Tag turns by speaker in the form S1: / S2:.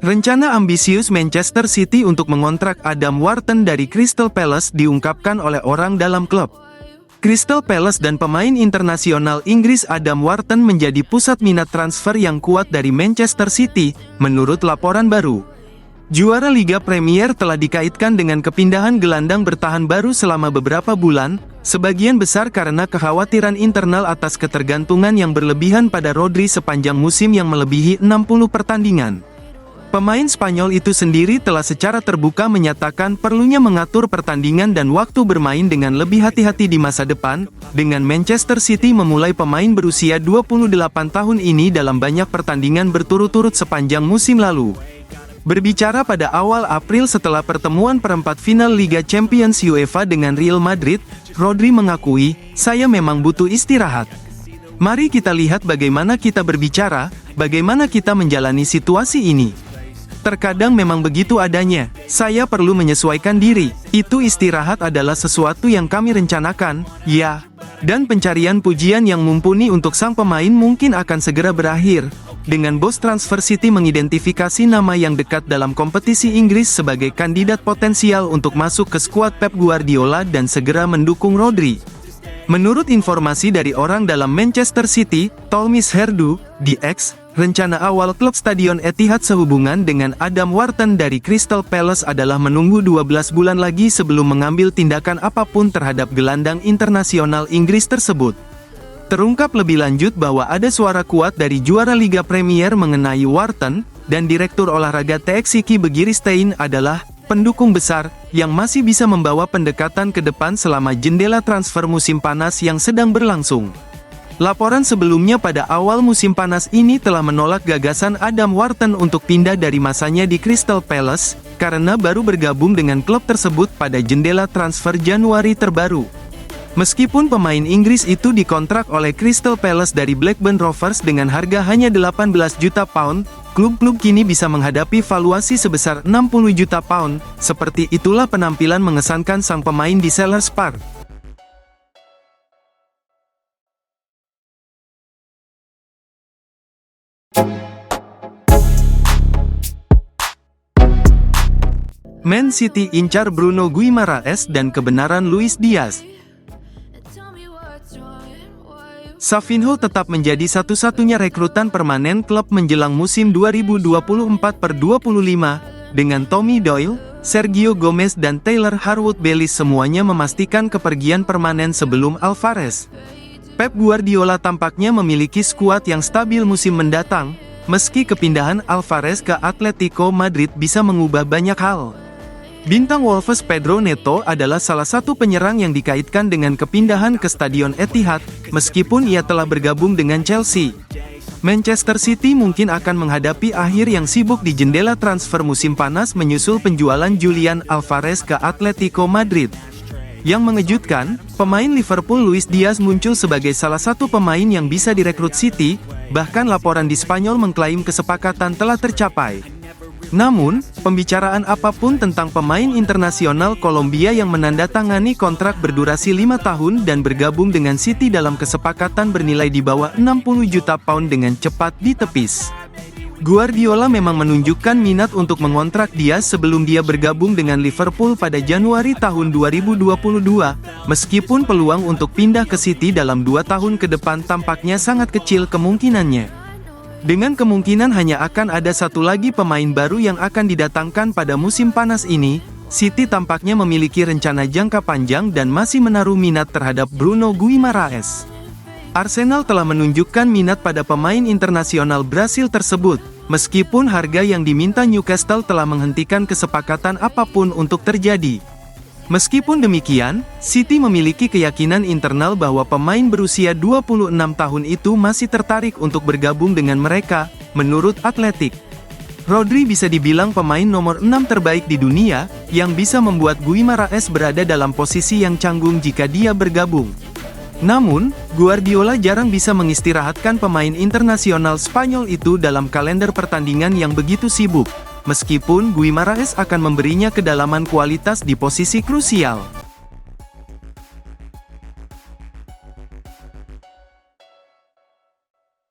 S1: Rencana ambisius Manchester City untuk mengontrak Adam Wharton dari Crystal Palace diungkapkan oleh orang dalam klub. Crystal Palace dan pemain internasional Inggris Adam Wharton menjadi pusat minat transfer yang kuat dari Manchester City, menurut laporan baru. Juara Liga Premier telah dikaitkan dengan kepindahan gelandang bertahan baru selama beberapa bulan, sebagian besar karena kekhawatiran internal atas ketergantungan yang berlebihan pada Rodri sepanjang musim yang melebihi 60 pertandingan. Pemain Spanyol itu sendiri telah secara terbuka menyatakan perlunya mengatur pertandingan dan waktu bermain dengan lebih hati-hati di masa depan, dengan Manchester City memulai pemain berusia 28 tahun ini dalam banyak pertandingan berturut-turut sepanjang musim lalu. Berbicara pada awal April setelah pertemuan perempat final Liga Champions UEFA dengan Real Madrid, Rodri mengakui, "Saya memang butuh istirahat. Mari kita lihat bagaimana kita berbicara, bagaimana kita menjalani situasi ini. Terkadang memang begitu adanya, saya perlu menyesuaikan diri. Itu istirahat adalah sesuatu yang kami rencanakan, ya. Dan pencarian pujian yang mumpuni untuk sang pemain mungkin akan segera berakhir." Dengan bos transfer City mengidentifikasi nama yang dekat dalam kompetisi Inggris sebagai kandidat potensial untuk masuk ke skuad Pep Guardiola dan segera mendukung Rodri. Menurut informasi dari orang dalam Manchester City, Tolmis Herdu, di X, rencana awal klub Stadion Etihad sehubungan dengan Adam Wharton dari Crystal Palace adalah menunggu 12 bulan lagi sebelum mengambil tindakan apapun terhadap gelandang internasional Inggris tersebut. Terungkap lebih lanjut bahwa ada suara kuat dari juara Liga Premier mengenai Wharton, dan Direktur Olahraga TXT Begiristein adalah pendukung besar, yang masih bisa membawa pendekatan ke depan selama jendela transfer musim panas yang sedang berlangsung. Laporan sebelumnya pada awal musim panas ini telah menolak gagasan Adam Wharton untuk pindah dari masanya di Crystal Palace, karena baru bergabung dengan klub tersebut pada jendela transfer Januari terbaru. Meskipun pemain Inggris itu dikontrak oleh Crystal Palace dari Blackburn Rovers dengan harga hanya 18 juta pound, klub-klub kini bisa menghadapi valuasi sebesar 60 juta pound, seperti itulah penampilan mengesankan sang pemain di Selhurst Park. Man City incar Bruno Guimaraes dan kebenaran Luis Diaz. Savinho tetap menjadi satu-satunya rekrutan permanen klub menjelang musim 2024/25, dengan Tommy Doyle, Sergio Gomez dan Taylor Harwood-Bellis semuanya memastikan kepergian permanen sebelum Alvarez. Pep Guardiola tampaknya memiliki skuad yang stabil musim mendatang, meski kepindahan Alvarez ke Atletico Madrid bisa mengubah banyak hal. Bintang Wolves Pedro Neto adalah salah satu penyerang yang dikaitkan dengan kepindahan ke Stadion Etihad, meskipun ia telah bergabung dengan Chelsea. Manchester City mungkin akan menghadapi akhir yang sibuk di jendela transfer musim panas menyusul penjualan Julian Alvarez ke Atletico Madrid. Yang mengejutkan, pemain Liverpool Luis Diaz muncul sebagai salah satu pemain yang bisa direkrut City, bahkan laporan di Spanyol mengklaim kesepakatan telah tercapai. Namun, pembicaraan apapun tentang pemain internasional Kolombia yang menandatangani kontrak berdurasi 5 tahun dan bergabung dengan City dalam kesepakatan bernilai di bawah 60 juta pound dengan cepat ditepis. Guardiola memang menunjukkan minat untuk mengontrak Diaz sebelum dia bergabung dengan Liverpool pada Januari tahun 2022, meskipun peluang untuk pindah ke City dalam 2 tahun ke depan tampaknya sangat kecil kemungkinannya. Dengan kemungkinan hanya akan ada satu lagi pemain baru yang akan didatangkan pada musim panas ini, City tampaknya memiliki rencana jangka panjang dan masih menaruh minat terhadap Bruno Guimaraes. Arsenal telah menunjukkan minat pada pemain internasional Brasil tersebut, meskipun harga yang diminta Newcastle telah menghentikan kesepakatan apapun untuk terjadi. Meskipun demikian, City memiliki keyakinan internal bahwa pemain berusia 26 tahun itu masih tertarik untuk bergabung dengan mereka, menurut Athletic. Rodri bisa dibilang pemain nomor 6 terbaik di dunia, yang bisa membuat Guimaraes berada dalam posisi yang canggung jika dia bergabung. Namun, Guardiola jarang bisa mengistirahatkan pemain internasional Spanyol itu dalam kalender pertandingan yang begitu sibuk. Meskipun Guimaraes akan memberinya kedalaman kualitas di posisi krusial.